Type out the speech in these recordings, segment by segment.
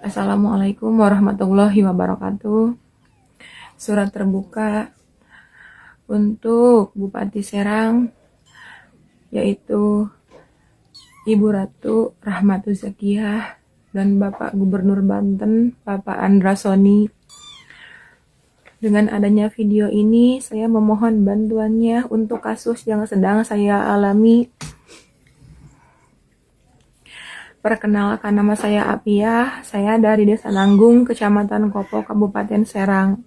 Assalamualaikum warahmatullahi wabarakatuh. Surat terbuka untuk Bupati Serang, yaitu Ibu Ratu Rahmatu Zakiyah dan Bapak Gubernur Banten, Bapak Andra Soni. Dengan adanya video ini, saya memohon bantuannya untuk kasus yang sedang saya alami. Perkenalkan, nama saya Apia, saya dari Desa Nanggung, Kecamatan Kopo, Kabupaten Serang.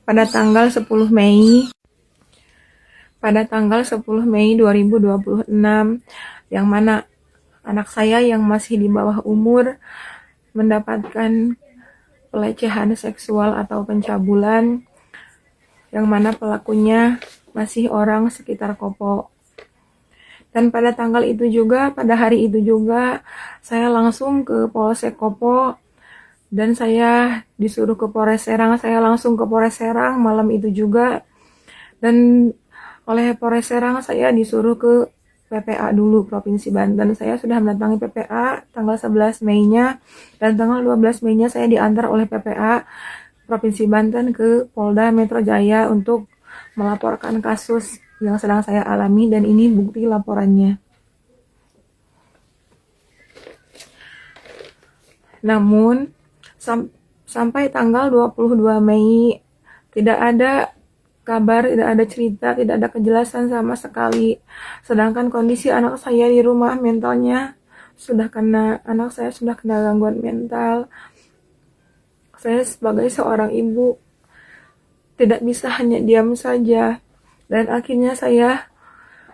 Pada tanggal 10 Mei 2026, yang mana anak saya yang masih di bawah umur mendapatkan pelecehan seksual atau pencabulan, yang mana pelakunya masih orang sekitar Kopo. Dan pada hari itu juga, saya langsung ke Polsek Kopo, dan saya disuruh ke Polres Serang. Saya langsung ke Polres Serang malam itu juga, dan oleh Polres Serang saya disuruh ke PPA dulu, Provinsi Banten. Saya sudah mendatangi PPA tanggal 11 Mei-nya, dan tanggal 12 Mei-nya saya diantar oleh PPA Provinsi Banten ke Polda Metro Jaya untuk melaporkan kasus yang sedang saya alami, dan ini bukti laporannya. Namun sampai tanggal 22 Mei tidak ada kabar, tidak ada cerita, tidak ada kejelasan sama sekali. Sedangkan kondisi anak saya di rumah mentalnya anak saya sudah kena gangguan mental. Saya sebagai seorang ibu tidak bisa hanya diam saja, dan akhirnya saya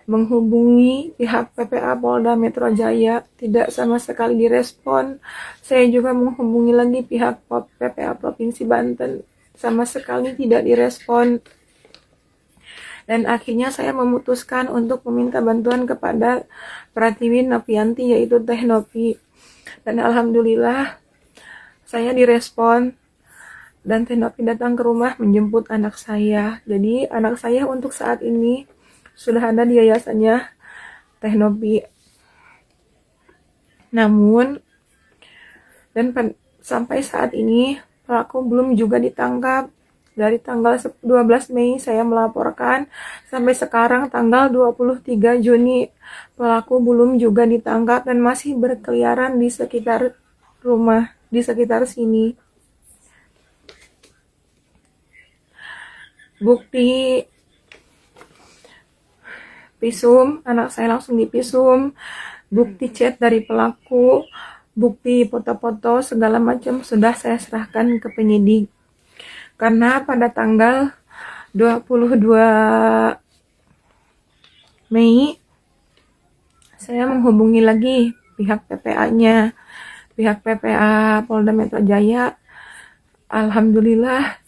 menghubungi pihak PPA Polda Metro Jaya, tidak sama sekali direspon. Saya juga menghubungi lagi pihak PPA Provinsi Banten, sama sekali tidak direspon. Dan akhirnya saya memutuskan untuk meminta bantuan kepada Pratiwi Novianti, yaitu Teh Novi. Dan alhamdulillah saya direspon, dan Teh Novi datang ke rumah menjemput anak saya. Jadi anak saya untuk saat ini sudah ada di yayasannya Teh Novi. Namun sampai saat ini pelaku belum juga ditangkap. Dari tanggal 12 Mei saya melaporkan, sampai sekarang tanggal 23 Juni pelaku belum juga ditangkap dan masih berkeliaran di sekitar rumah, di sekitar sini. Bukti visum, anak saya langsung divisum, bukti chat dari pelaku, bukti foto-foto segala macam sudah saya serahkan ke penyidik. Karena pada tanggal 22 Mei saya menghubungi lagi pihak PPA-nya, pihak PPA Polda Metro Jaya. Alhamdulillah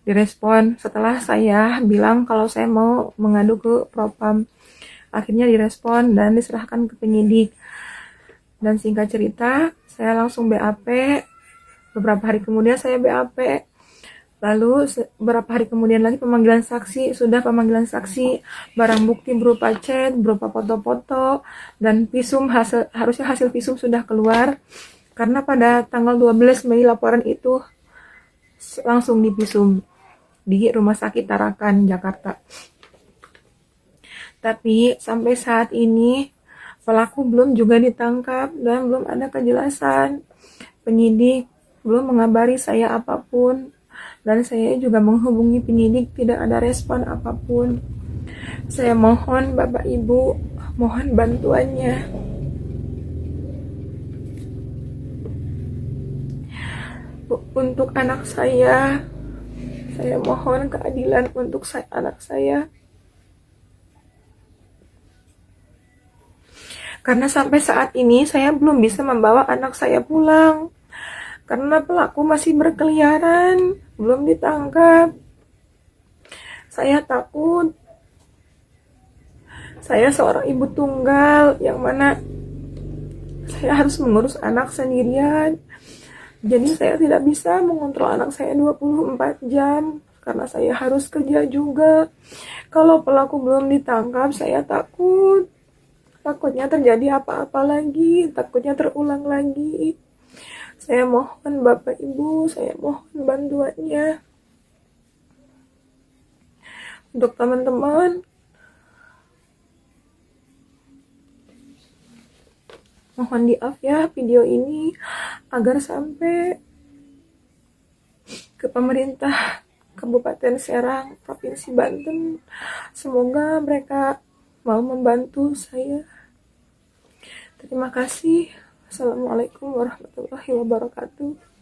direspon setelah saya bilang kalau saya mau mengadu ke Propam. Akhirnya direspon dan diserahkan ke penyidik. Dan singkat cerita, saya langsung BAP. Beberapa hari kemudian saya BAP. Lalu beberapa hari kemudian lagi pemanggilan saksi, barang bukti berupa chat, berupa foto-foto, dan visum, harusnya hasil visum sudah keluar. Karena pada tanggal 12 Mei laporan itu langsung divisum di Rumah Sakit Tarakan, Jakarta. Tapi sampai saat ini pelaku belum juga ditangkap dan belum ada kejelasan. Penyidik belum mengabari saya apapun, dan saya juga menghubungi penyidik, tidak ada respon apapun. Saya mohon Bapak Ibu, mohon bantuannya. Untuk anak saya mohon keadilan untuk anak saya. Karena sampai saat ini saya belum bisa membawa anak saya pulang. Karena pelaku masih berkeliaran, belum ditangkap. Saya takut. Saya seorang ibu tunggal, yang mana saya harus mengurus anak sendirian. Jadi saya tidak bisa mengontrol anak saya 24 jam, karena saya harus kerja juga. Kalau pelaku belum ditangkap, saya takut. Takutnya terjadi apa-apa lagi, takutnya terulang lagi. Saya mohon Bapak Ibu, saya mohon bantuannya. Untuk teman-teman, mohon di-up ya video ini agar sampai ke pemerintah Kabupaten Serang, Provinsi Banten. Semoga mereka mau membantu saya. Terima kasih. Assalamualaikum warahmatullahi wabarakatuh.